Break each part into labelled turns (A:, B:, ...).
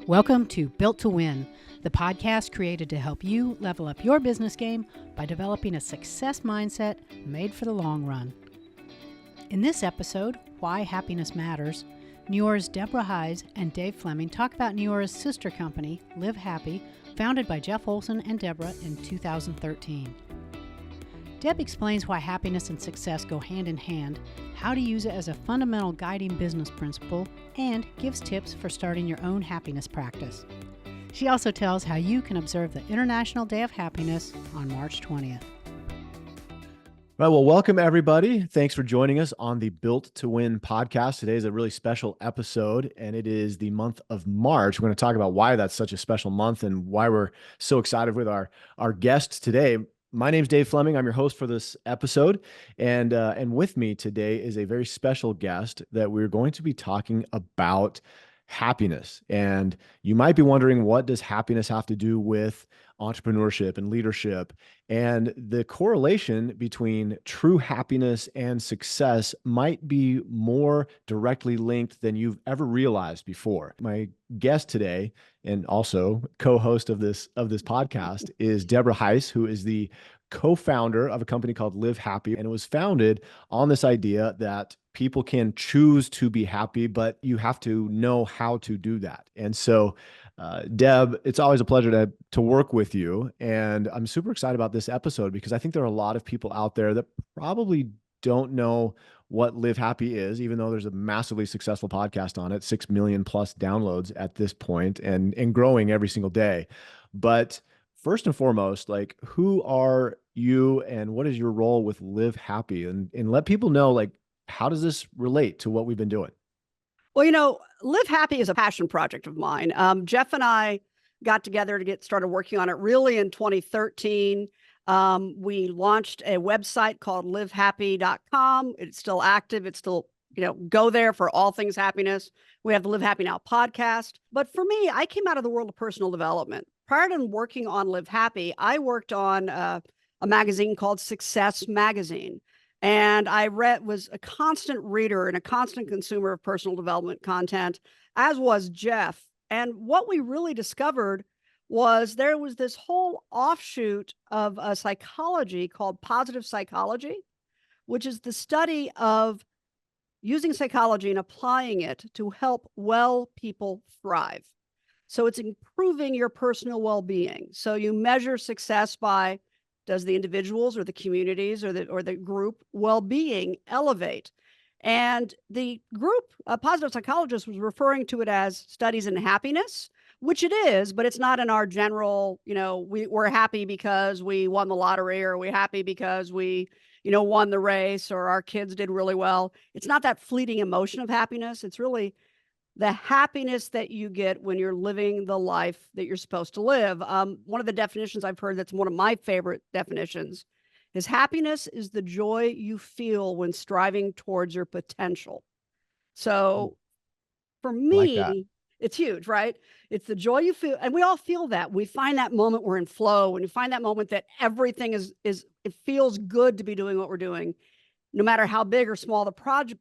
A: Welcome to Built to Win, the podcast created to help you level up your business game by developing a success mindset made for the long run. In this episode, Why Happiness Matters, Neora's Deborah Heisz and Dave Fleming talk about Neora's sister company, Live Happy, founded by Jeff Olson and Deborah in 2013. Deb explains why happiness and success go hand in hand, how to use it as a fundamental guiding business principle, and gives tips for starting your own happiness practice. She also tells how you can observe the International Day of Happiness on March 20th.
B: Right, well, welcome everybody. Thanks for joining us on the Built to Win podcast. Today is a really special episode, and it is the month of March. We're going to talk about why that's such a special month and why we're so excited with our guest today. My name's Dave Fleming. I'm your host for this episode, and with me today is a very special guest that we're going to be talking about happiness. And you might be wondering, what does happiness have to do with entrepreneurship and leadership? And the correlation between true happiness and success might be more directly linked than you've ever realized before. My guest today, and also co-host of this podcast, is Deborah Heisz, who is the co-founder of a company called Live Happy. And it was founded on this idea that people can choose to be happy, but you have to know how to do that. And so, Deb, it's always a pleasure to work with you. And I'm super excited about this episode because I think there are a lot of people out there that probably don't know what Live Happy is, even though there's a massively successful podcast on it, 6 million plus downloads at this point and growing every single day. But first and foremost, like, who are you and what is your role with Live Happy? And let people know, like, how does this relate to what we've been doing?
C: Well, Live Happy is a passion project of mine. Jeff and I got together to get started working on it really in 2013. We launched a website called livehappy.com. It's still active. It's still, go there for all things happiness. We have the Live Happy Now podcast. But for me, I came out of the world of personal development. Prior to working on Live Happy, I worked on a magazine called Success Magazine. And I was a constant reader and a constant consumer of personal development content, as was Jeff. And what we really discovered was there was this whole offshoot of a psychology called positive psychology, which is the study of using psychology and applying it to help well people thrive. So it's improving your personal well-being. So you measure success by, does the individuals or the communities or the group well-being elevate? And the group, a positive psychologist, was referring to it as studies in happiness, which it is, but it's not in our general, we're happy because we won the lottery, or we're happy because we, won the race, or our kids did really well. It's not that fleeting emotion of happiness. It's really the happiness that you get when you're living the life that you're supposed to live. One of the definitions I've heard that's one of my favorite definitions is happiness is the joy you feel when striving towards your potential. So for me, it's huge, right? It's the joy you feel. And we all feel that. We find that moment we're in flow, and you find that moment that everything is it feels good to be doing what we're doing, no matter how big or small the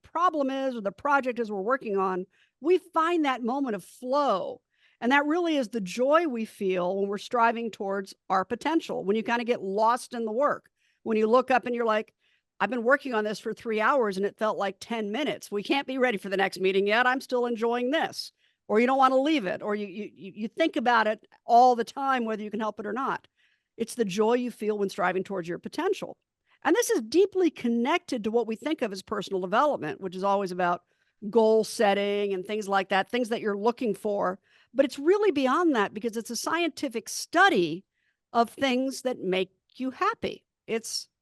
C: problem is or the project is we're working on. We find that moment of flow. And that really is the joy we feel when we're striving towards our potential, when you kind of get lost in the work, when you look up and you're like, I've been working on this for 3 hours and it felt like 10 minutes. We can't be ready for the next meeting yet. I'm still enjoying this. Or you don't want to leave it, or you think about it all the time, whether you can help it or not. It's the joy you feel when striving towards your potential. And this is deeply connected to what we think of as personal development, which is always about goal setting and things like that, things that you're looking for. But it's really beyond that, because it's a scientific study of things that make you happy.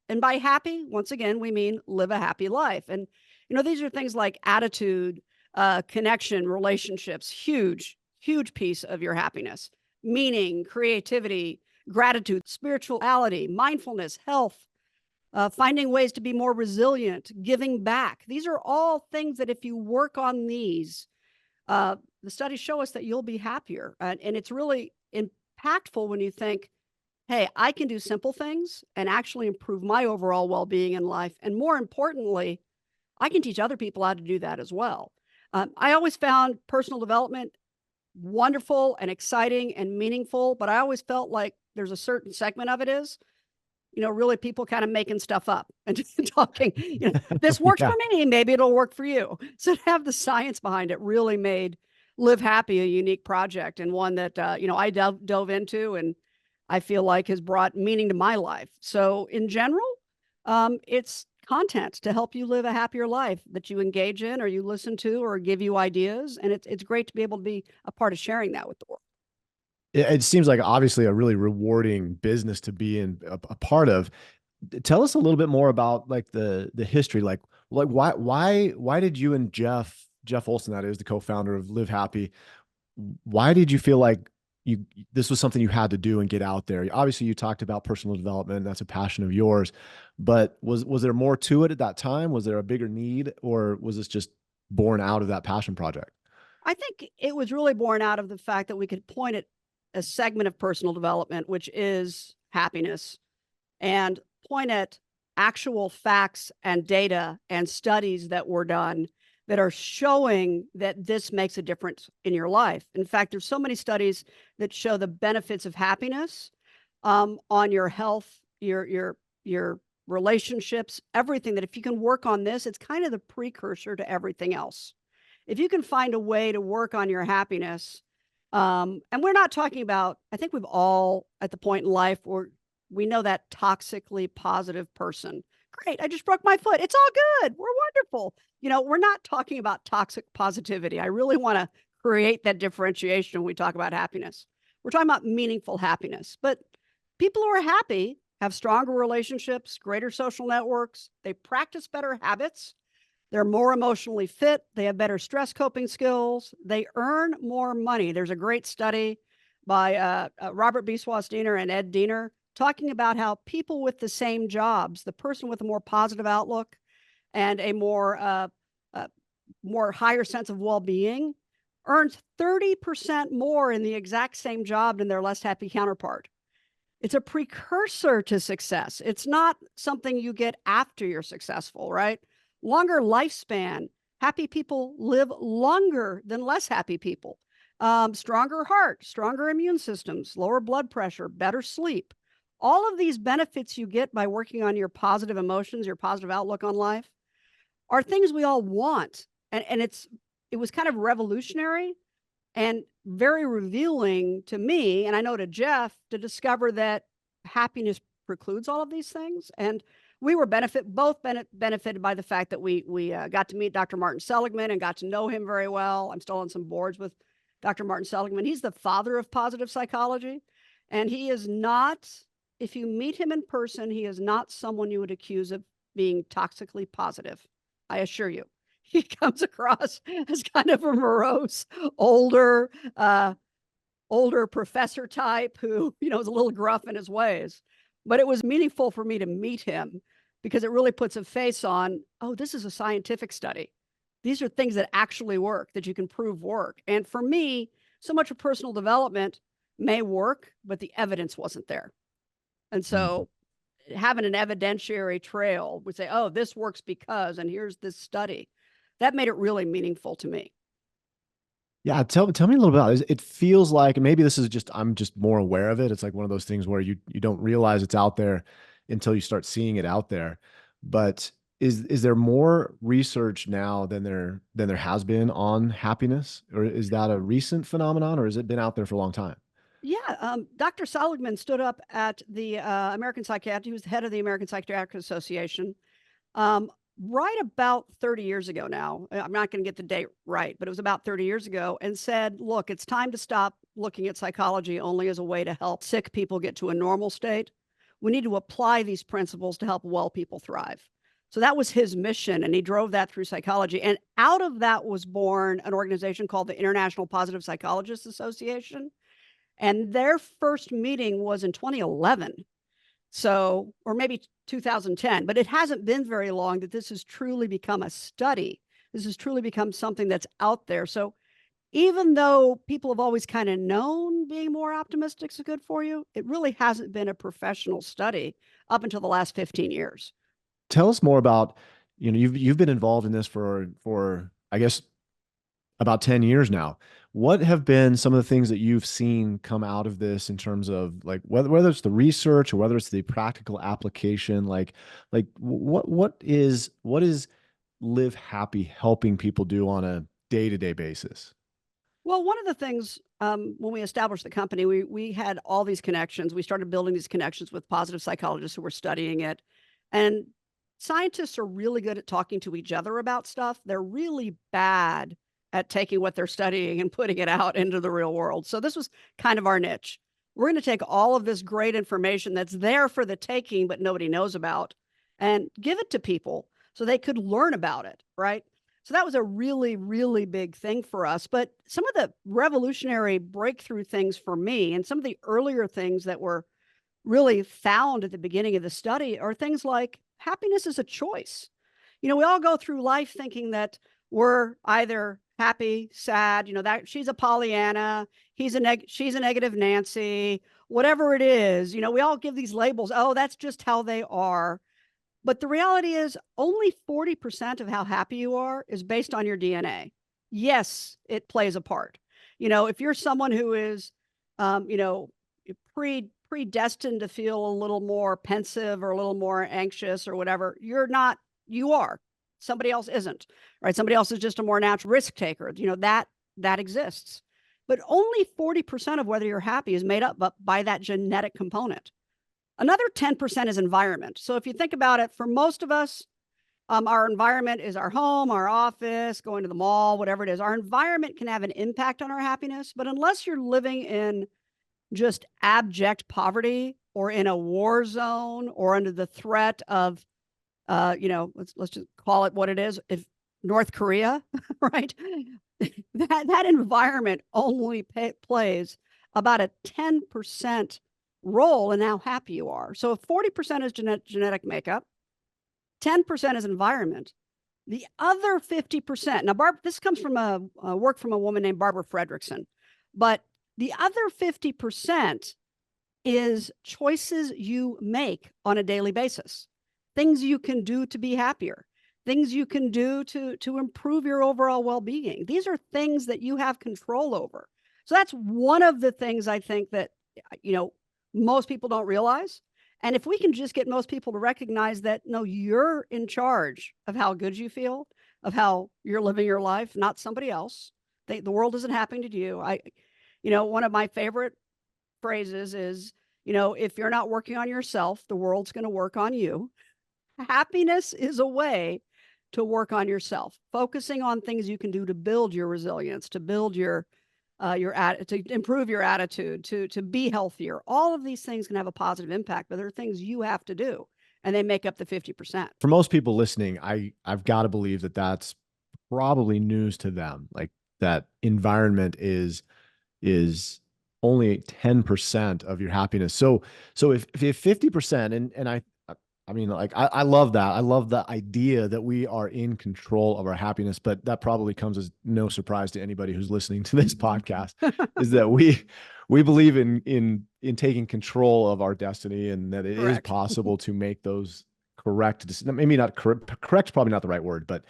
C: And by happy, once again, we mean live a happy life. And, these are things like attitude, connection, relationships, huge piece of your happiness, meaning, creativity, gratitude, spirituality, mindfulness, health, finding ways to be more resilient, giving back. These are all things that if you work on these, the studies show us that you'll be happier. And it's really impactful when you think, hey, I can do simple things and actually improve my overall well-being in life. And more importantly, I can teach other people how to do that as well. I always found personal development wonderful and exciting and meaningful, but I always felt like there's a certain segment of it is, really people kind of making stuff up and talking, this worked
B: Yeah.
C: for me, maybe it'll work for you. So to have the science behind it really made Live Happy a unique project, and one that, I dove into, and I feel like has brought meaning to my life. So in general, it's content to help you live a happier life that you engage in or you listen to or give you ideas. And it's great to be able to be a part of sharing that with the world.
B: It seems like obviously a really rewarding business to be in a part of. Tell us a little bit more about like the history, like why did you and Jeff Olson, that is the co-founder of Live Happy, why did you feel like this was something you had to do and get out there? Obviously, you talked about personal development, that's a passion of yours, but was there more to it at that time? Was there a bigger need, or was this just born out of that passion project?
C: I think it was really born out of the fact that we could point at a segment of personal development, which is happiness, and point at actual facts and data and studies that were done that are showing that this makes a difference in your life. In fact, there's so many studies that show the benefits of happiness on your health, your relationships, everything, that if you can work on this, it's kind of the precursor to everything else. If you can find a way to work on your happiness, and we're not talking about, I think we've all at the point in life where we know that toxically positive person. Great, I just broke my foot. It's all good. We're wonderful. We're not talking about toxic positivity. I really want to create that differentiation when we talk about happiness. We're talking about meaningful happiness. But people who are happy have stronger relationships, greater social networks. They practice better habits. They're more emotionally fit. They have better stress coping skills. They earn more money. There's a great study by Robert B. Swastiner and Ed Diener talking about how people with the same jobs, the person with a more positive outlook and a more higher sense of well-being, earns 30% more in the exact same job than their less happy counterpart. It's a precursor to success. It's not something you get after you're successful, right? Longer lifespan. Happy people live longer than less happy people. Stronger heart, stronger immune systems, lower blood pressure, better sleep. All of these benefits you get by working on your positive emotions, your positive outlook on life, are things we all want. And it was kind of revolutionary and very revealing to me, and I know to Jeff, to discover that happiness precludes all of these things. And we were benefited by the fact that we got to meet Dr. Martin Seligman and got to know him very well. I'm still on some boards with Dr. Martin Seligman. He's the father of positive psychology. And he is not, if you meet him in person, he is not someone you would accuse of being toxically positive. I assure you. He comes across as kind of a morose, older professor type who, is a little gruff in his ways. But it was meaningful for me to meet him because it really puts a face on, oh, this is a scientific study. These are things that actually work, that you can prove work. And for me, so much of personal development may work, but the evidence wasn't there. And so having an evidentiary trail would say, oh, this works because, and here's this study. That made it really meaningful to me.
B: Yeah, tell me a little about it. It feels like, maybe this is just, I'm just more aware of it. It's like one of those things where you don't realize it's out there until you start seeing it out there. But is there more research now than there has been on happiness, or is that a recent phenomenon, or has it been out there for a long time?
C: Yeah, Dr. Seligman stood up at the American Psychiatric. He was the head of the American Psychiatric Association. Right about 30 years ago now, I'm not going to get the date right, but it was about 30 years ago, and said, look, it's time to stop looking at psychology only as a way to help sick people get to a normal state. We need to apply these principles to help well people thrive. So that was his mission, and he drove that through psychology. And out of that was born an organization called the International Positive Psychologists Association. And their first meeting was in 2011. So, or maybe 2010, but it hasn't been very long that this has truly become a study. This has truly become something that's out there. So even though people have always kind of known being more optimistic is good for you, it really hasn't been a professional study up until the last 15 years.
B: Tell us more about, you've been involved in this for I guess about 10 years now. what have been some of the things that you've seen come out of this in terms of like whether it's the research or whether it's the practical application, like what is Live Happy helping people do on a day-to-day basis?
C: Well, one of the things when we established the company, we had all these connections. We started building these connections with positive psychologists who were studying it. And scientists are really good at talking to each other about stuff. They're really bad at taking what they're studying and putting it out into the real world. So this was kind of our niche. We're going to take all of this great information that's there for the taking, but nobody knows about, and give it to people so they could learn about it, right? So that was a really, really big thing for us. But some of the revolutionary breakthrough things for me, and some of the earlier things that were really found at the beginning of the study, are things like happiness is a choice. We all go through life thinking that we're either happy, sad, that she's a Pollyanna, she's a negative Nancy, whatever it is. We all give these labels. Oh, that's just how they are. But the reality is only 40% of how happy you are is based on your DNA. Yes, it plays a part. If you're someone who is, predestined to feel a little more pensive or a little more anxious or whatever, you're not, you are. Somebody else isn't, right? Somebody else is just a more natural risk taker. That exists. But only 40% of whether you're happy is made up by that genetic component. Another 10% is environment. So if you think about it, for most of us, our environment is our home, our office, going to the mall, whatever it is. Our environment can have an impact on our happiness, but unless you're living in just abject poverty or in a war zone or under the threat of, let's just call it what it is, if North Korea, right? that environment only plays about a 10% role in how happy you are. So if 40% is genetic makeup, 10% is environment. The other 50%, now this comes from a work from a woman named Barbara Fredrickson, but the other 50% is choices you make on a daily basis, things you can do to be happier, things you can do to improve your overall well-being. These are things that you have control over. So that's one of the things I think that, most people don't realize. And if we can just get most people to recognize that, no, you're in charge of how good you feel, of how you're living your life, not somebody else. The world isn't happening to you. One of my favorite phrases is, if you're not working on yourself, the world's going to work on you. Happiness is a way to work on yourself, focusing on things you can do to build your resilience, to build to improve your attitude, to be healthier. All of these things can have a positive impact, but there are things you have to do, and they make up the 50%.
B: For most people listening, I've got to believe that that's probably news to them. Like that environment is only 10% of your happiness. So if 50%, and I mean, like, I love that. I love the idea that we are in control of our happiness, but that probably comes as no surprise to anybody who's listening to this podcast, is that we believe in taking control of our destiny, and that it is possible to make those correct decisions. Maybe not correct, probably not the right word, but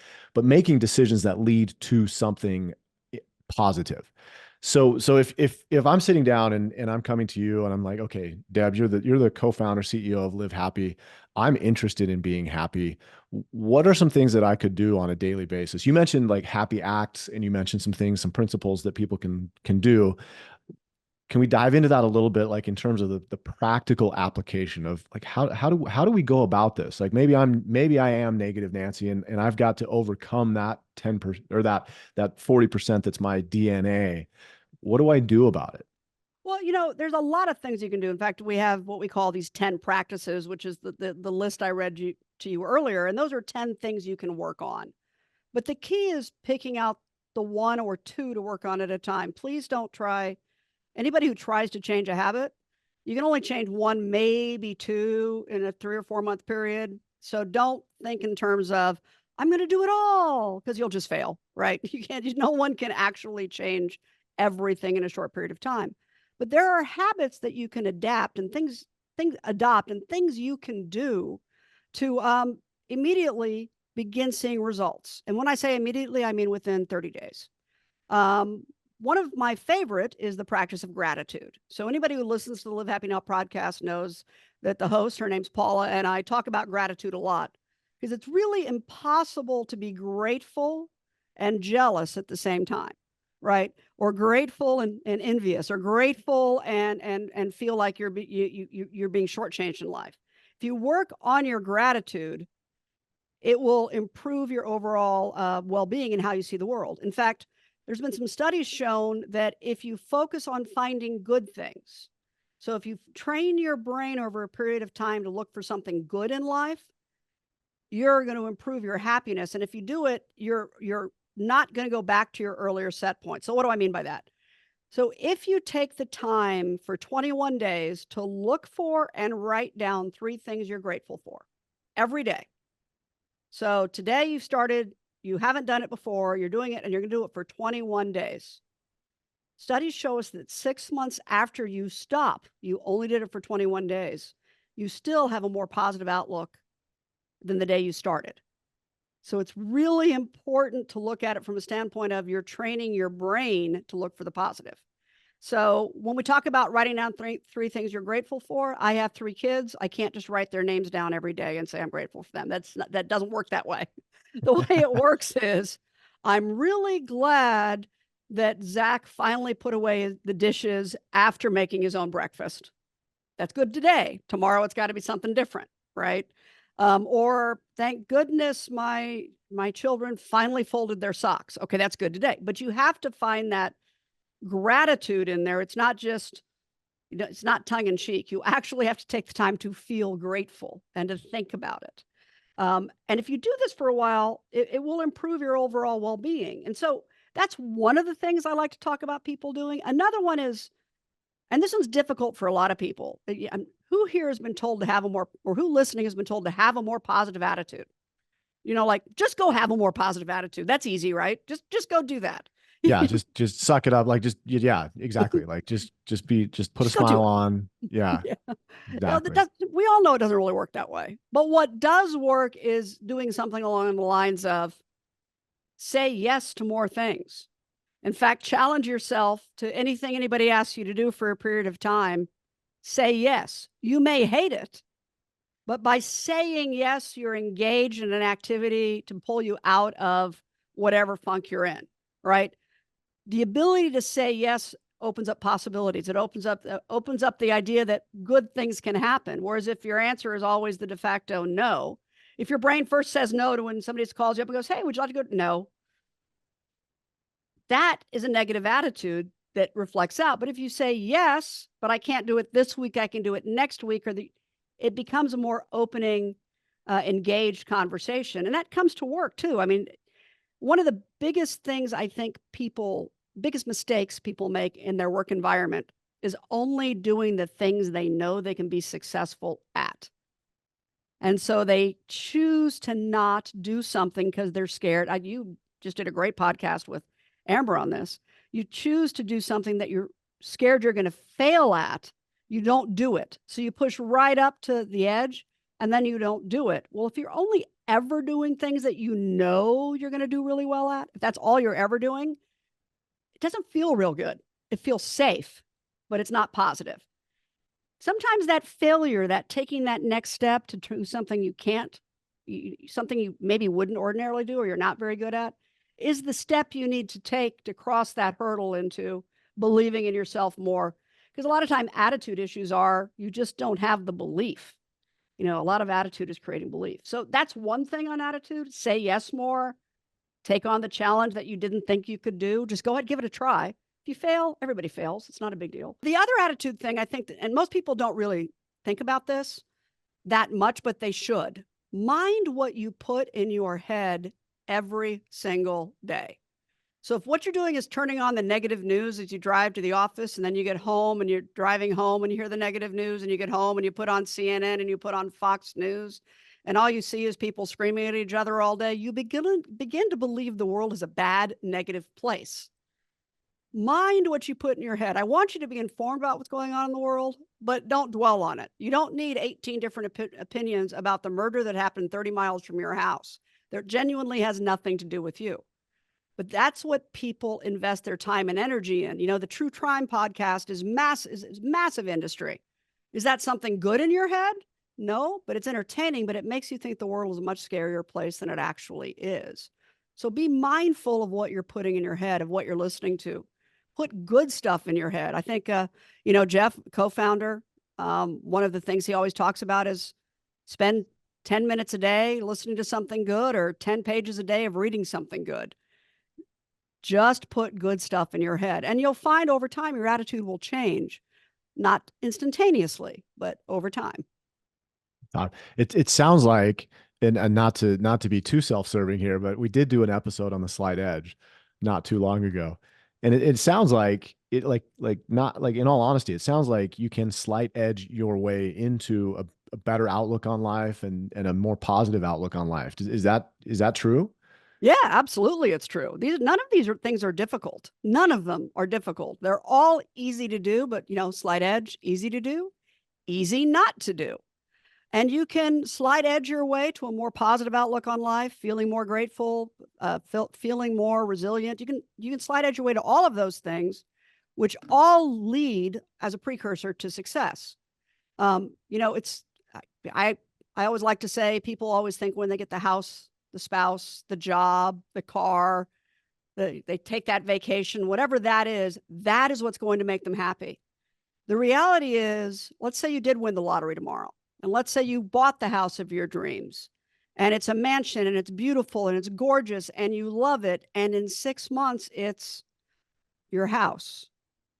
B: making decisions that lead to something positive. So if I'm sitting down and I'm coming to you and I'm like, okay, Deb, you're the co-founder, CEO of Live Happy. I'm interested in being happy. What are some things that I could do on a daily basis? You mentioned like happy acts, and you mentioned some things, some principles that people can do. Can we dive into that a little bit, like in terms of the practical application of like, how do we go about this? Like maybe I am negative Nancy, and I've got to overcome that 10% or that 40% that's my DNA. What do I do about it?
C: Well, there's a lot of things you can do. In fact, we have what we call these 10 practices, which is the list I read to you earlier. And those are 10 things you can work on. But the key is picking out the one or two to work on at a time. Please don't try. Anybody who tries to change a habit, you can only change one, maybe two in a 3 or 4 month period. So don't think in terms of, I'm going to do it all, because you'll just fail, right? No one can actually change everything in a short period of time. But there are habits that you can adapt and things you can do to immediately begin seeing results. And when I say immediately, I mean within 30 days. one of my favorite is the practice of gratitude. So anybody who listens to the Live Happy Now podcast knows that the host, her name's Paula, and I talk about gratitude a lot because it's really impossible to be grateful and jealous at the same time, right? Or grateful and envious, or grateful and feel like you're being shortchanged in life. If you work on your gratitude, it will improve your overall well-being and how you see the world. In fact, there's been some studies shown that if you focus on finding good things, so if you train your brain over a period of time to look for something good in life, you're going to improve your happiness. And if you do it, you're not going to go back to your earlier set point. So what do I mean by that? So if you take the time for 21 days to look for and write down 3 things you're grateful for every day. So today you started, you haven't done it before, you're doing it, and you're going to do it for 21 days. Studies show us that 6 months after you stop, you only did it for 21 days, you still have a more positive outlook than the day you started. So it's really important to look at it from a standpoint of you're training your brain to look for the positive. So when we talk about writing down three things you're grateful for, I have 3 kids. I can't just write their names down every day and say I'm grateful for them. That doesn't work that way. The way it works is I'm really glad that Zach finally put away the dishes after making his own breakfast. That's good today. Tomorrow it's got to be something different, right? Or thank goodness my children finally folded their socks. Okay, that's good today. But you have to find that gratitude in there. It's not just, it's not tongue in cheek. You actually have to take the time to feel grateful and to think about it. And if you do this for a while, it will improve your overall well-being. And so that's one of the things I like to talk about people doing. Another one is, and this one's difficult for a lot of people. Who here has been told to have a more, or who listening has been told to have a more positive attitude? Like just go have a more positive attitude. That's easy, right? Just go do that.
B: Yeah, just suck it up. Like yeah, exactly. Like just put a smile on. Yeah,
C: yeah.
B: exactly.
C: We all know it doesn't really work that way. But what does work is doing something along the lines of say yes to more things. In fact, challenge yourself to anything anybody asks you to do for a period of time. Say yes. You may hate it, but by saying yes, you're engaged in an activity to pull you out of whatever funk you're in, right? The ability to say yes opens up possibilities. It opens up the idea that good things can happen. Whereas if your answer is always the de facto no, if your brain first says no to when somebody calls you up and goes, hey, would you like to go? No. That is a negative attitude that reflects out. But if you say yes, but I can't do it this week, I can do it next week, it becomes a more opening, engaged conversation. And that comes to work too. I mean, one of the biggest things I think biggest mistakes people make in their work environment is only doing the things they know they can be successful at. And so they choose to not do something because they're scared. You just did a great podcast with Amber on this. You choose to do something that you're scared you're going to fail at. You don't do it. So you push right up to the edge and then you don't do it. Well, if you're only ever doing things that you know you're going to do really well at, if that's all you're ever doing, it doesn't feel real good. It feels safe, but it's not positive. Sometimes that failure, that taking that next step to do something you can't, something you maybe wouldn't ordinarily do or you're not very good at, is the step you need to take to cross that hurdle into believing in yourself more. Because a lot of time attitude issues are you just don't have the belief. A lot of attitude is creating belief. So that's one thing on attitude. Say yes more. Take on the challenge that you didn't think you could do. Just go ahead, give it a try. If you fail, everybody fails. It's not a big deal. The other attitude thing, I think, and most people don't really think about this that much, but they should. Mind what you put in your head every single day. So if what you're doing is turning on the negative news as you drive to the office and then you get home and you're driving home and you hear the negative news and you get home and you put on CNN and you put on Fox News and all you see is people screaming at each other all day, you begin to believe the world is a bad, negative place. Mind what you put in your head. I want you to be informed about what's going on in the world, but don't dwell on it. You don't need 18 different opinions about the murder that happened 30 miles from your house. That genuinely has nothing to do with you. But that's what people invest their time and energy in. The True Crime podcast is massive industry. Is that something good in your head? No, but it's entertaining, but it makes you think the world is a much scarier place than it actually is. So be mindful of what you're putting in your head, of what you're listening to. Put good stuff in your head. I think, Jeff, co-founder, one of the things he always talks about is spend 10 minutes a day listening to something good, or 10 pages a day of reading something good. Just put good stuff in your head, and you'll find over time your attitude will change, not instantaneously, but over time.
B: It sounds like, and not to be too self-serving here, but we did do an episode on the slight edge not too long ago. And it sounds like not like, in all honesty, it sounds like you can slight edge your way into a better outlook on life and a more positive outlook on life. Is that true?
C: Yeah, absolutely. It's true. None of these things are difficult. None of them are difficult. They're all easy to do, but slight edge, easy to do, easy not to do. And you can slight edge your way to a more positive outlook on life, feeling more grateful, feeling more resilient. You can slight edge your way to all of those things, which all lead as a precursor to success. I always like to say, people always think when they get the house, the spouse, the job, the car, they take that vacation, whatever that is what's going to make them happy. The reality is, let's say you did win the lottery tomorrow. And let's say you bought the house of your dreams, and it's a mansion, and it's beautiful, and it's gorgeous, and you love it. And in 6 months, it's your house.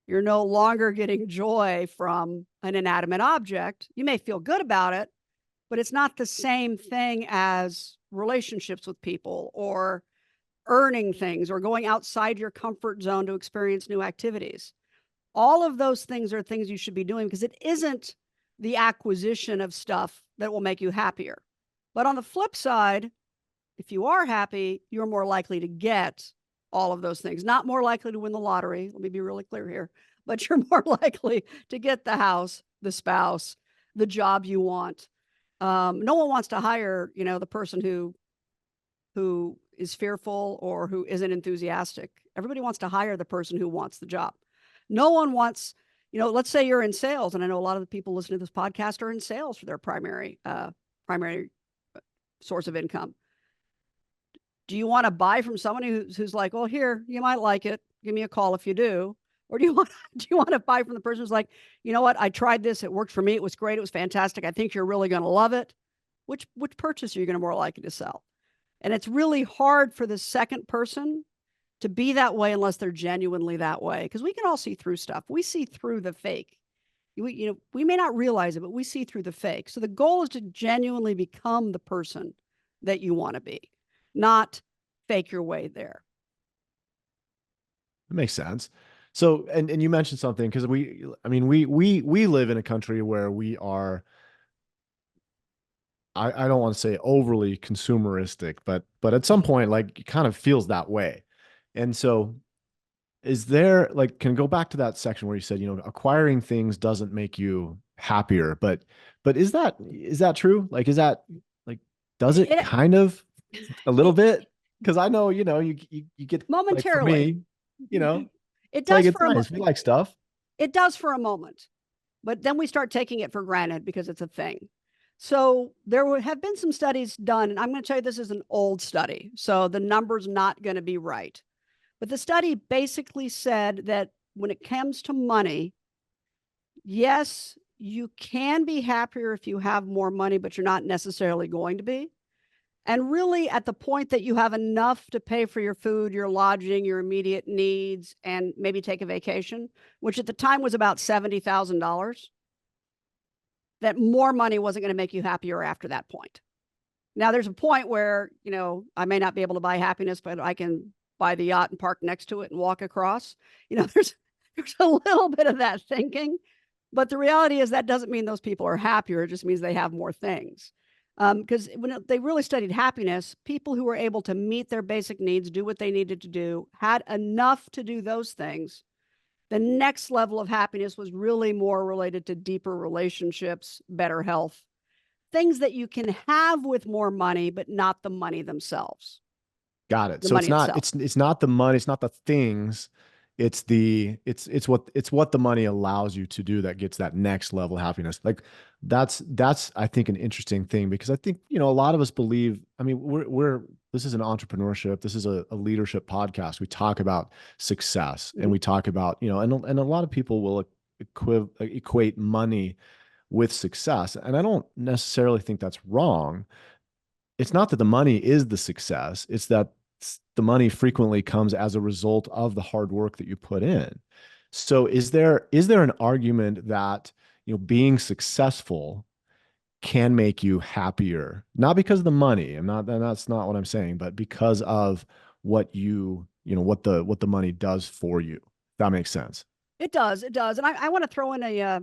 C: You're no longer getting joy from an inanimate object. You may feel good about it, but it's not the same thing as relationships with people, or earning things, or going outside your comfort zone to experience new activities. All of those things are things you should be doing, because it isn't the acquisition of stuff that will make you happier. But on the flip side, if you are happy, you're more likely to get all of those things. Not more likely to win the lottery, let me be really clear here, but you're more likely to get the house, the spouse, the job you want. No one wants to hire, the person who is fearful or who isn't enthusiastic. Everybody wants to hire the person who wants the job. No one wants, let's say you're in sales, and I know a lot of the people listening to this podcast are in sales for their primary source of income. Do you want to buy from someone who's like, "Oh, here, you might like it. Give me a call if you do." Or do you want to buy from the person who's like, "You know what? I tried this. It worked for me. It was great. It was fantastic. I think you're really going to love it." Which purchase are you going to more likely to sell? And it's really hard for the second person to be that way unless they're genuinely that way, because we can all see through stuff. We see through the fake. We may not realize it, but we see through the fake. So the goal is to genuinely become the person that you want to be, not fake your way there.
B: That makes sense. So, and you mentioned something, because we live in a country where we are, I don't want to say overly consumeristic, but at some point, like, it kind of feels that way. And so is there, like, can go back to that section where you said, acquiring things doesn't make you happier, but is that true? Like, is that, like, does it kind of a little bit? Because I know, you get
C: momentarily,
B: like, for me,
C: it does,
B: like, it's nice. We like stuff.
C: It does for a moment, but then we start taking it for granted because it's a thing. So there have been some studies done, and I'm going to tell you, this is an old study, so the number's not going to be right. But the study basically said that when it comes to money, yes, you can be happier if you have more money, but you're not necessarily going to be. And really, at the point that you have enough to pay for your food, your lodging, your immediate needs, and maybe take a vacation, which at the time was about $70,000, that more money wasn't going to make you happier after that point. Now, there's a point where, I may not be able to buy happiness, but I can buy the yacht and park next to it and walk across. There's a little bit of that thinking, but the reality is that doesn't mean those people are happier. It just means they have more things. Because when they really studied happiness, people who were able to meet their basic needs, do what they needed to do, had enough to do those things. The next level of happiness was really more related to deeper relationships, better health, things that you can have with more money, but not the money themselves.
B: Got it.
C: the
B: So
C: money itself.
B: it's not the money, it's not the things, it's what the money allows you to do that gets that next level of happiness. Like that's I think an interesting thing, because I think, a lot of us believe, I mean, we're this is an entrepreneurship, this is a leadership podcast. We talk about success, and we talk about, and a lot of people will equate money with success. And I don't necessarily think that's wrong. It's not that the money is the success, it's that the money frequently comes as a result of the hard work that you put in. So is there an argument that, being successful can make you happier, not because of the money, that's not what I'm saying, but because of what what the money does for you? That makes sense.
C: It does. And I want to throw in a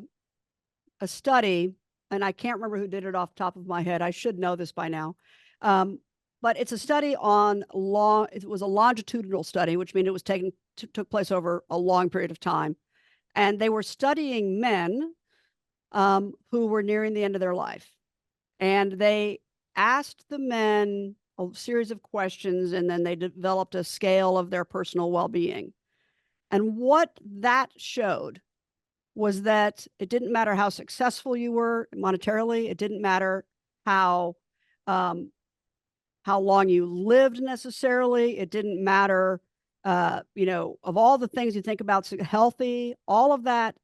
C: study, and I can't remember who did it off the top of my head. I should know this by now. But it's a study on it was a longitudinal study, which means it was took place over a long period of time. And they were studying men who were nearing the end of their life. And they asked the men a series of questions, and then they developed a scale of their personal well-being. And what that showed was that it didn't matter how successful you were monetarily. It didn't matter how long you lived necessarily. It didn't matter, of all the things you think about, healthy, all of that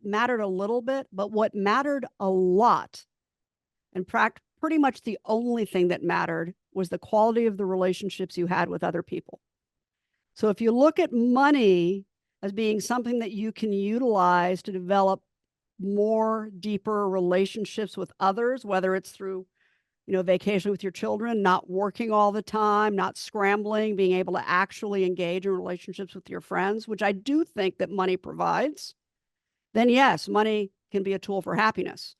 C: mattered a little bit. But what mattered a lot, and pretty much the only thing that mattered, was the quality of the relationships you had with other people. So if you look at money as being something that you can utilize to develop more deeper relationships with others, whether it's through, vacation with your children, not working all the time, not scrambling, being able to actually engage in relationships with your friends, which I do think that money provides, then yes, money can be a tool for happiness.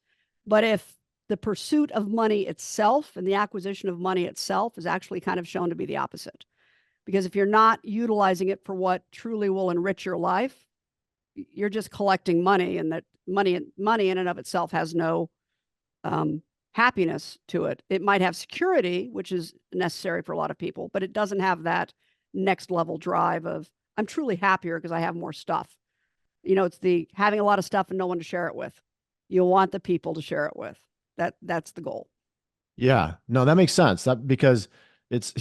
C: But if the pursuit of money itself and the acquisition of money itself is actually kind of shown to be the opposite. Because if you're not utilizing it for what truly will enrich your life, you're just collecting money, and that money in and of itself has no happiness to it. It might have security, which is necessary for a lot of people, but it doesn't have that next level drive of, I'm truly happier because I have more stuff. It's the having a lot of stuff and no one to share it with. You want the people to share it with. That's the goal.
B: Yeah, no, that makes sense. Because it's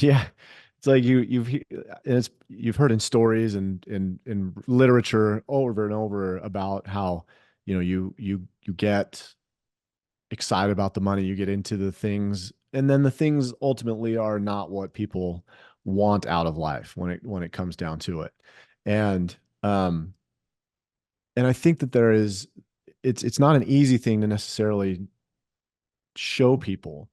B: like you've heard in stories and in literature over and over about how, you get excited about the money, you get into the things, and then the things ultimately are not what people want out of life when it comes down to it. And I think that it's not an easy thing to necessarily show people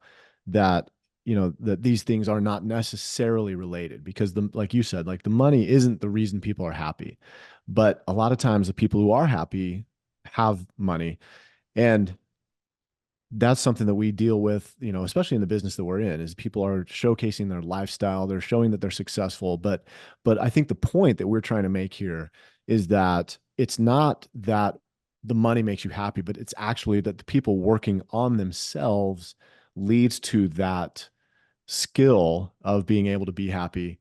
B: that, that these things are not necessarily related, because like you said, like the money isn't the reason people are happy. But a lot of times the people who are happy have money. And that's something that we deal with, especially in the business that we're in, is people are showcasing their lifestyle. They're showing that they're successful. But I think the point that we're trying to make here is that it's not that the money makes you happy, but it's actually that the people working on themselves leads to that skill of being able to be happy.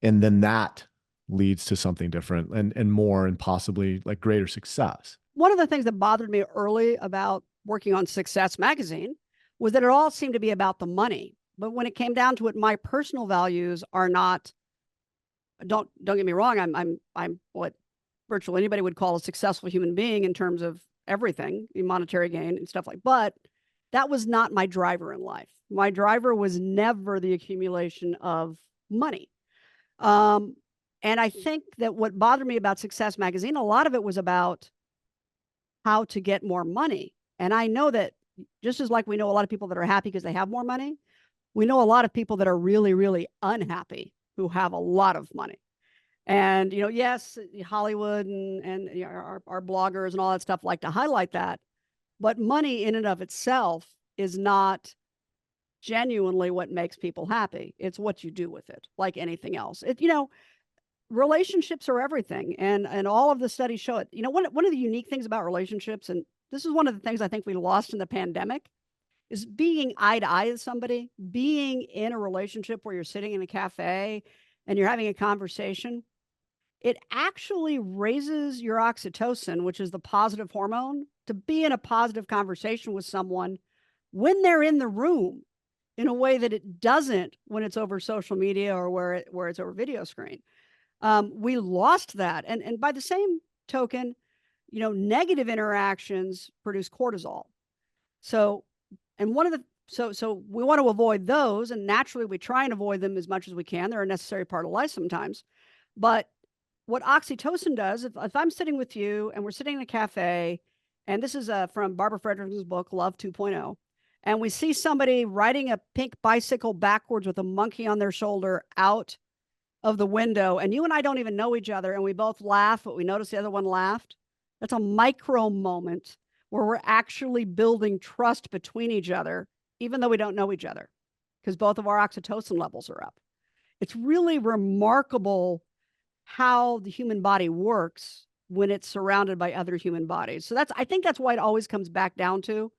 B: And then that leads to something different and more, and possibly like greater success.
C: One of the things that bothered me early about working on Success Magazine was that it all seemed to be about the money. But when it came down to it, my personal values are not, don't get me wrong, I'm what virtually anybody would call a successful human being in terms of everything, monetary gain and stuff but that was not my driver in life. My driver was never the accumulation of money. And I think that what bothered me about Success Magazine, a lot of it was about how to get more money. And I know that just as like we know a lot of people that are happy because they have more money, we know a lot of people that are really, really unhappy who have a lot of money. And, yes, Hollywood and our bloggers and all that stuff like to highlight that. But money in and of itself is not genuinely what makes people happy. It's what you do with it, like anything else. Relationships are everything. And all of the studies show it. One of the unique things about relationships, and this is one of the things I think we lost in the pandemic, is being eye to eye with somebody, being in a relationship where you're sitting in a cafe and you're having a conversation. It actually raises your oxytocin, which is the positive hormone, to be in a positive conversation with someone when they're in the room, in a way that it doesn't when it's over social media or where it's over video screen. We lost that. And by the same token, negative interactions produce cortisol. So we want to avoid those. And naturally, we try and avoid them as much as we can. They're a necessary part of life sometimes. But what oxytocin does, if I'm sitting with you and we're sitting in a cafe, and this is from Barbara Fredrickson's book, Love 2.0, and we see somebody riding a pink bicycle backwards with a monkey on their shoulder out of the window, and you and I don't even know each other, and we both laugh, but we notice the other one laughed. That's a micro moment where we're actually building trust between each other, even though we don't know each other, because both of our oxytocin levels are up. It's really remarkable how the human body works when it's surrounded by other human bodies. So I think that's why it always comes back down to,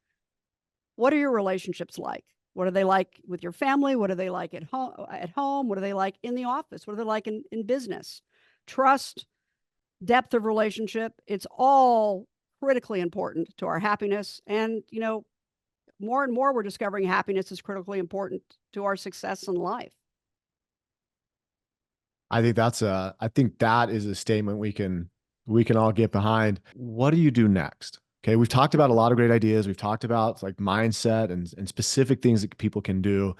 C: what are your relationships like? What are they like with your family? What are they like at home? What are they like in the office? What are they like in business? Trust, depth of relationship, it's all critically important to our happiness. And, more and more we're discovering happiness is critically important to our success in life.
B: I think that is a statement we can all get behind. What do you do next? Okay. We've talked about a lot of great ideas. We've talked about like mindset and specific things that people can do.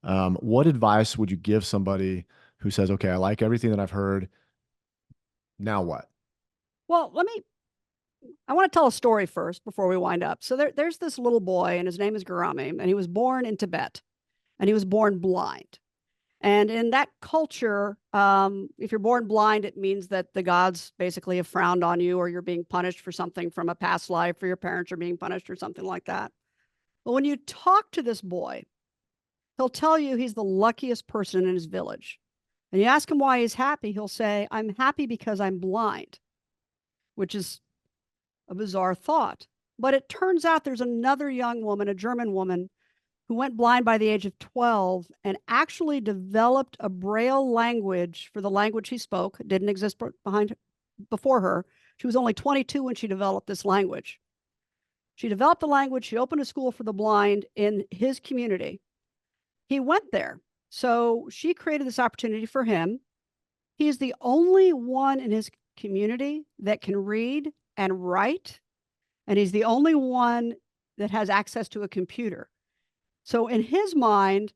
B: What advice would you give somebody who says, okay, I like everything that I've heard. Now what?
C: Well, I want to tell a story first before we wind up. So there's this little boy, and his name is Garami, and he was born in Tibet, and he was born blind. And in that culture, if you're born blind, it means that the gods basically have frowned on you, or you're being punished for something from a past life, or your parents are being punished or something like that. But when you talk to this boy, he'll tell you he's the luckiest person in his village. And you ask him why he's happy, he'll say, I'm happy because I'm blind, which is a bizarre thought. But it turns out there's another young woman, a German woman, who went blind by the age of 12 and actually developed a Braille language for the language he spoke. It didn't exist before her. She was only 22 when she developed this language. She developed the language. She opened a school for the blind in his community. He went there. So she created this opportunity for him. He's the only one in his community that can read and write, and he's the only one that has access to a computer. So in his mind,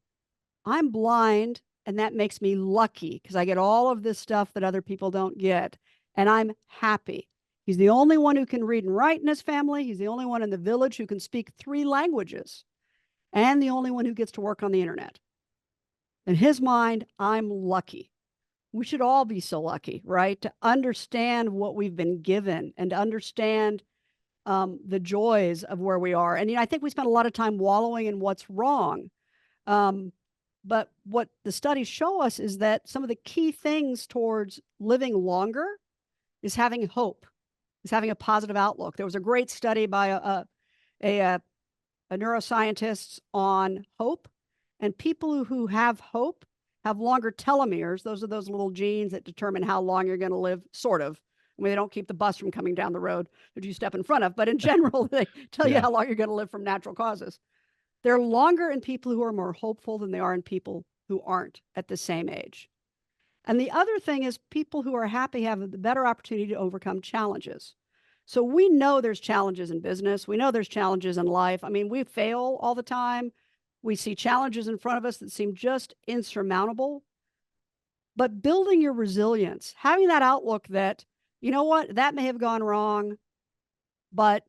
C: I'm blind, and that makes me lucky because I get all of this stuff that other people don't get, and I'm happy. He's the only one who can read and write in his family. He's the only one in the village who can speak 3 languages, and the only one who gets to work on the internet. In his mind, I'm lucky. We should all be so lucky, right? To understand what we've been given and to understand the joys of where we are. And I think we spend a lot of time wallowing in what's wrong. But what the studies show us is that some of the key things towards living longer is having hope, is having a positive outlook. There was a great study by a neuroscientist on hope, and people who have hope have longer telomeres. Those are those little genes that determine how long you're going to live, sort of. I mean, they don't keep the bus from coming down the road that you step in front of, but in general, they tell you how long you're going to live from natural causes. They're longer in people who are more hopeful than they are in people who aren't at the same age. And the other thing is people who are happy have the better opportunity to overcome challenges. So we know there's challenges in business. We know there's challenges in life. I mean, we fail all the time. We see challenges in front of us that seem just insurmountable. But building your resilience, having that outlook that, you know what, that may have gone wrong, but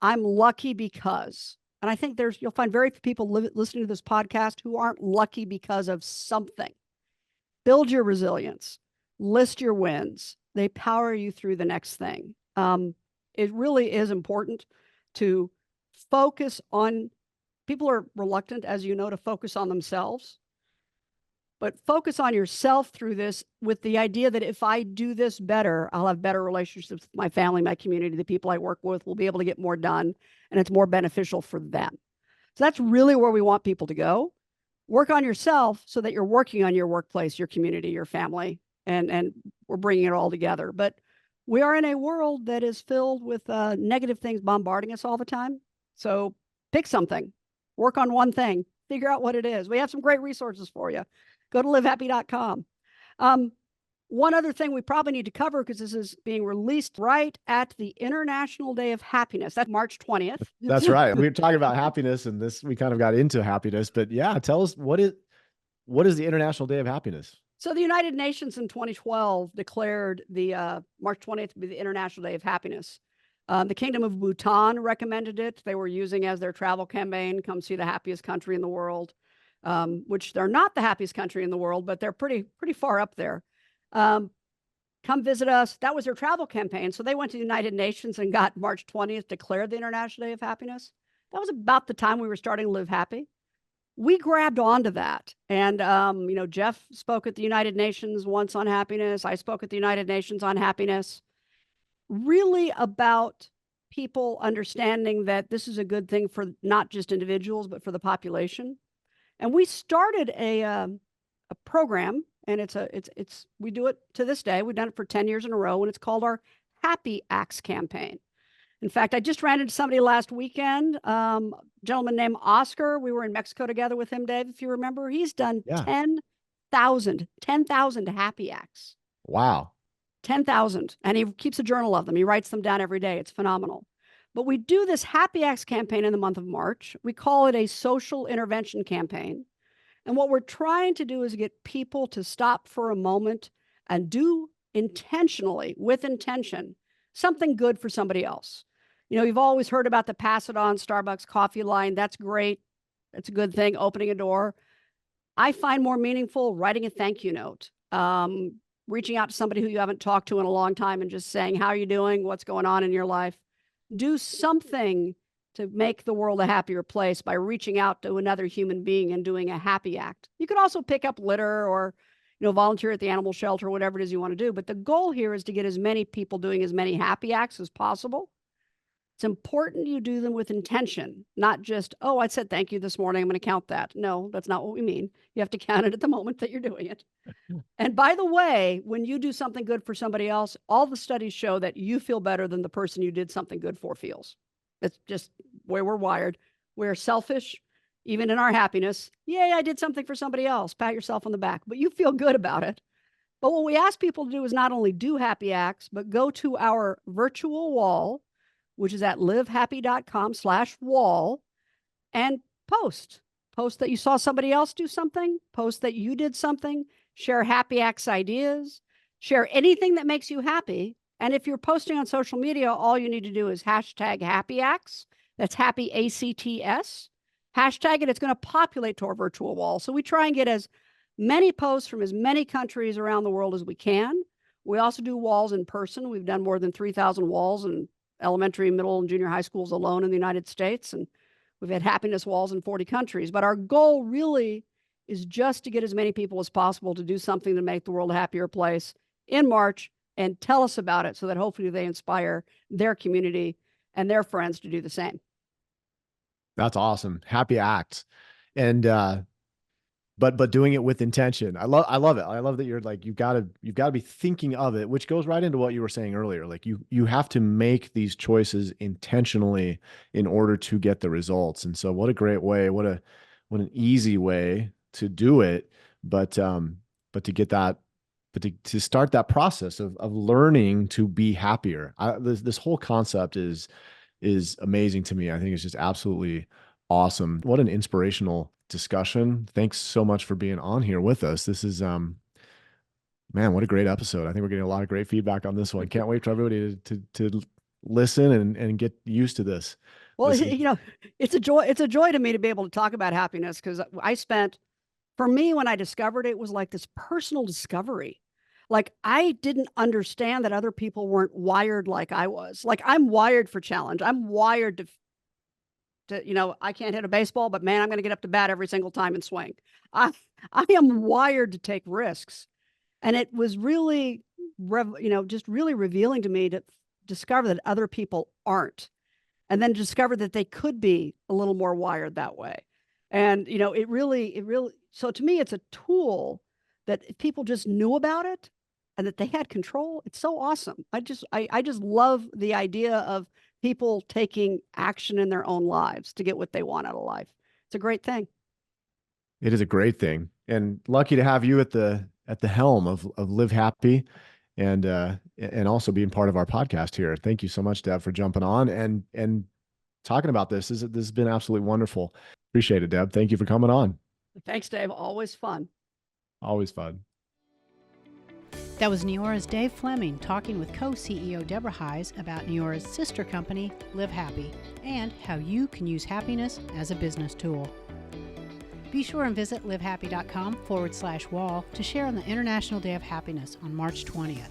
C: I'm lucky because. And I think you'll find very few people listening to this podcast who aren't lucky because of something. Build your resilience, list your wins. They power you through the next thing. It really is important to focus on, people are reluctant, as you know, to focus on themselves. But focus on yourself through this with the idea that if I do this better, I'll have better relationships with my family, my community, the people I work with will be able to get more done, and it's more beneficial for them. So that's really where we want people to go. Work on yourself so that you're working on your workplace, your community, your family, and we're bringing it all together. But we are in a world that is filled with negative things bombarding us all the time. So pick something, work on one thing, figure out what it is. We have some great resources for you. Go to livehappy.com. One other thing we probably need to cover, because this is being released right at the International Day of Happiness. That's March 20th.
B: That's right. We were talking about happiness, and we kind of got into happiness, but yeah, tell us what is the International Day of Happiness?
C: So the United Nations in 2012 declared the March 20th to be the International Day of Happiness. The Kingdom of Bhutan recommended it. They were using as their travel campaign, come see the happiest country in the world, which they're not the happiest country in the world, but they're pretty far up there. Come visit us. That was their travel campaign. So they went to the United Nations and got March 20th declared the International Day of Happiness. That was about the time we were starting to Live Happy. We grabbed onto that. And, Jeff spoke at the United Nations once on happiness. I spoke at the United Nations on happiness. Really about people understanding that this is a good thing for not just individuals, but for the population. And we started a program, and we do it to this day. We've done it for 10 years in a row, and it's called our Happy Acts campaign. In fact, I just ran into somebody last weekend, a gentleman named Oscar. We were in Mexico together with him, Dave, if you remember. He's done 10,000 happy acts.
B: Wow.
C: 10,000. And he keeps a journal of them. He writes them down every day. It's phenomenal. But we do this Happy Acts campaign in the month of March. We call it a social intervention campaign. And what we're trying to do is get people to stop for a moment and do intentionally, with intention, something good for somebody else. You've always heard about the pass it on Starbucks coffee line. That's great. That's a good thing, opening a door. I find more meaningful writing a thank you note, reaching out to somebody who you haven't talked to in a long time and just saying, how are you doing? What's going on in your life? Do something to make the world a happier place by reaching out to another human being and doing a happy act. You could also pick up litter or, volunteer at the animal shelter, whatever it is you want to do. But the goal here is to get as many people doing as many happy acts as possible. It's important you do them with intention, not just, oh, I said thank you this morning, I'm going to count that. No, that's not what we mean. You have to count it at the moment that you're doing it. And by the way, when you do something good for somebody else, all the studies show that you feel better than the person you did something good for feels. It's just where we're wired. We're selfish, even in our happiness. Yay, I did something for somebody else. Pat yourself on the back, but you feel good about it. But what we ask people to do is not only do happy acts, but go to our virtual wall, which is at livehappy.com/wall, and post that you saw somebody else do something, post that you did something, share happy acts ideas, share anything that makes you happy. And if you're posting on social media, all you need to do is hashtag happy acts. That's happy ACTS. Hashtag it. It's going to populate to our virtual wall. So we try and get as many posts from as many countries around the world as we can. We also do walls in person. We've done more than 3,000 walls in elementary, middle, and junior high schools alone in the United States. And we've had happiness walls in 40 countries. But our goal really is just to get as many people as possible to do something to make the world a happier place in March and tell us about it so that hopefully they inspire their community and their friends to do the same.
B: That's awesome. Happy acts. And, but doing it with intention. I love it. I love that you're like, you've got to be thinking of it, which goes right into what you were saying earlier. Like you have to make these choices intentionally in order to get the results. And so what a great way, what an easy way to do it. But to get that, to start that process of learning to be happier. This whole concept is amazing to me. I think it's just absolutely awesome. What an inspirational discussion. Thanks so much for being on here with us. This is, man, what a great episode. I think we're getting a lot of great feedback on this one. Can't wait for everybody to listen and get used to this.
C: Well, it's a joy. It's a joy to me to be able to talk about happiness, because for me, when I discovered it, was like this personal discovery. Like, I didn't understand that other people weren't wired like I was. Like, I'm wired for challenge. I'm wired to I can't hit a baseball, but man, I'm going to get up to bat every single time and swing. I am wired to take risks. And it was really, just really revealing to me to discover that other people aren't. and then discover that they could be a little more wired that way. And, it really, so to me, it's a tool that if people just knew about it and that they had control. It's so awesome. I just love the idea of people taking action in their own lives to get what they want out of life. It's a great thing.
B: It is a great thing, and lucky to have you at the helm of Live Happy, and also being part of our podcast here. Thank you so much, Deb, for jumping on and talking about this. This has been absolutely wonderful. Appreciate it, Deb. Thank you for coming on.
C: Thanks, Dave. Always fun.
B: Always fun.
A: That was Neora's Dave Fleming talking with co-CEO Deborah Heisz about Neora's sister company, Live Happy, and how you can use happiness as a business tool. Be sure and visit livehappy.com/wall to share on the International Day of Happiness on March 20th.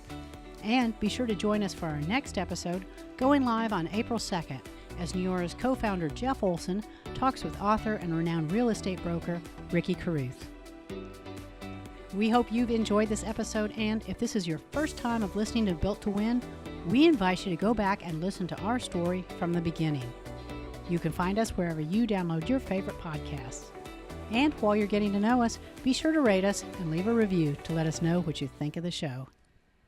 A: And be sure to join us for our next episode, going live on April 2nd, as Neora's co-founder Jeff Olson talks with author and renowned real estate broker Ricky Carruth. We hope you've enjoyed this episode, and if this is your first time of listening to Built to Win, we invite you to go back and listen to our story from the beginning. You can find us wherever you download your favorite podcasts. And while you're getting to know us, be sure to rate us and leave a review to let us know what you think of the show.